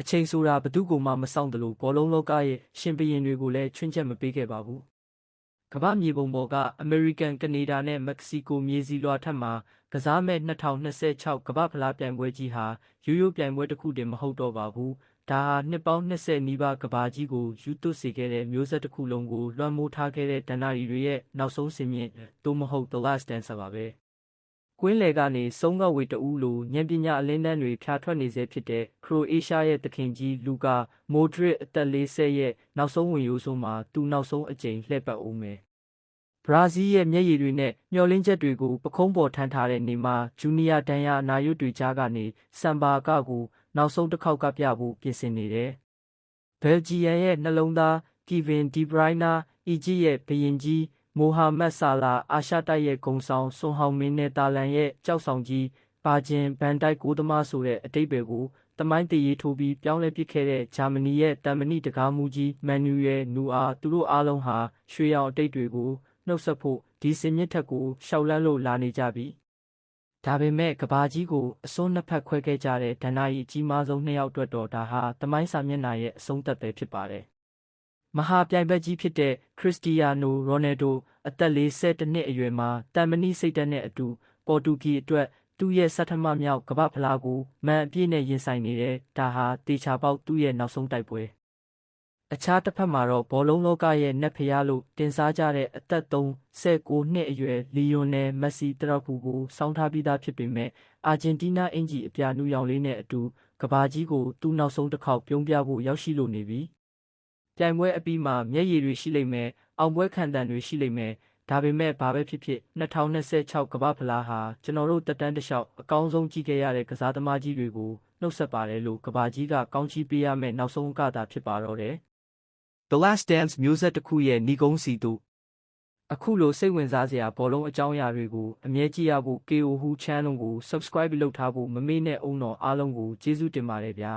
အချိန်ဆိုတာဘသူ့ကိုမှမဆောင်တလို့ဘောလုံးလောကရဲ့ရှင်ဘရင်တွေကိုလည်းချွင်းချက်မပေးခဲ့ပါဘူးကမ္ဘာမြေပုံပေါ်ကအမေရိကန်ကနေဒါနဲ့မက္ကဆီကိုမြေစီလွှာထက်မှာကစားမဲ့2026ကမ္ဘာဖလားပြိုင်ပွဲကြီးဟာရိုးရိုးပြိုင်ပွဲတစ်ခုတည်းမဟုတ်တော့ပါဘူးဒါဟာနှစ်ပေါင်း20နီးပါးကမ္ဘာကြီးကိုယူသွစေခဲ့တဲ့မျိုးဆက်တစ်ခုလုံးကိုလွှမ်းမိုးထားခဲ့တဲ့ဒဏ္ဍာရီတွေရဲ့နောက်ဆုံးစင်မြင့်သို့မဟုတ် The Last Dance ပါပဲကွင်းလေကနေဆုံးကဝေတဦးလိုဉာဏ်ပညာအလင်းတန်းတွေဖြာထွက်နေစေဖြစ်တဲ့ခရိုအေးရှားရဲ့တခင်ကြီးလူကာမိုဒရစ်အသက်40ရဲ့နောက်ဆုံးဝင်ရိုးစွန်းမှာသူနောက်ဆုံးအကြိမ်လှည့်ပတ်ဦးမယ်ဘရာဇီးရဲ့မျက်ရည်တွေနဲ့မျောလင်းချက်တွေကိုပခုံးပေါ်ထမ်းထားတဲ့နေမှာဂျူနီယာဒန်ယာအနာရွတ်တွေကြားကနေစမ်ဘာကကိုနောက်ဆုံးတစ်ခေါက်ကပြဖို့ပြင်ဆင်နေတယ်။ဘယ်ဂျီယန်ရဲ့နှလုံးသားကီဗင်ဒီဘရိုင်းနာအီဂျစ်ရဲ့ဘရင်ကြီးမိုဟာမက်ဆာလာအာရှတိုက်ရဲ့ဂုံဆောင်ဆွန်ဟောင်မင်းနဲ့တာလန်ရဲ့ကြောက်ဆောင်ကြီးဘာဂျင်ဘန်တိုက်ကိုသမားဆိုတဲ့အတိတ်တွေကိုတမိုင်းတည်ထိုးပြီးပြောင်းလဲပစ်ခဲ့တဲ့ဂျာမနီရဲ့တမ်မနီတကားမူကြီးမန်နူရယ်နူအာသူတို့အားလုံးဟာရွှေရောင်အတိတ်တွေကိုနှုတ်ဆက်ဖို့ဒီစင်မြင့်ထက်ကိုရှောက်လန်းလို့လာနေကြပြီဒါပေမဲ့ကဘာကြီးကိုအစွန်းနှစ်ဖက်ခွဲခဲ့ကြတဲ့ဒဏ္ဍာရီအကြီးမားဆုံးနှစ်ယောက်အတွက်တော့ဒါဟာတမိုင်းစာမျက်နှာရဲ့အဆုံးသက်ပဲဖြစ်ပါတယ်မဟာပြိုင်ဘက်ကြီးဖြစ်တဲ့ခရစ္စတီယာနိုရိုနယ်ဒိုအသက်42နှစ်အရွယ်မှာတမ်မနီစိတ်ဓာတ်နဲ့အတူပေါ်တူဂီအတွက်သူ့ရဲ့ဆဋ္ဌမမြောက်ကမ္ဘာဖလားကိုမန်အပြည့်နဲ့ရင်ဆိုင်နေတဲ့ဒါဟာတေချာပေါက်သူ့ရဲ့နောက်ဆုံးတိုက်ပွဲအခြားတစ်ဖက်မှာတော့ဘောလုံးလောကရဲ့နက်ဖျားလို့တင်စားကြတဲ့အသက်39နှစ်အရွယ်လီယိုနယ်မက်ဆီတရက်ဖူကိုစောင်းထားပြီးသားဖြစ်ပေမဲ့အာဂျင်တီးနားအင်ဂျီအပြာနူရောင်လေးနဲ့အတူကဘာကြီးကိုသူ့နောက်ဆုံးတစ်ခေါက်ပြုံးပြဖို့ရောက်ရှိလို့နေပြီပြိုင်ပွဲအပြီးမှာမျက်ရည်တွေရှိလိမ့်မယ်အောင်ပွဲခံတန်တွေရှိလိမ့်မယ်ဒါပေမဲ့ဘာပဲဖြစ်ဖြစ်2026ကမ္ဘာဖလားဟာကျွန်တော်တို့တက်တန်းတစ်လျှောက်အကောင်းဆုံးကြည့်ခဲ့ရတဲ့ကစားသမားကြီးတွေကိုနှုတ်ဆက်ပါတယ်လို့ကဘာကြီးကကောင်းချီးပေးရမယ့်နောက်ဆုံးအကသာဖြစ်ပါတော့တယ်The Last Dance မျိုးဆက်တစ်ခုရဲ့ဏီကုန်းစီတို့အခုလိုစိတ်ဝင်စားစရာဘောလုံးအကြောင်းအရာတွေကိုအမြဲကြည့်ရဖို့ KO Hu Channel ကို Subscribe လုပ်ထားဖို့မမေ့နဲ့အောင်တော့အားလုံးကိုကျေးဇူးတင်ပါတယ်ဗျာ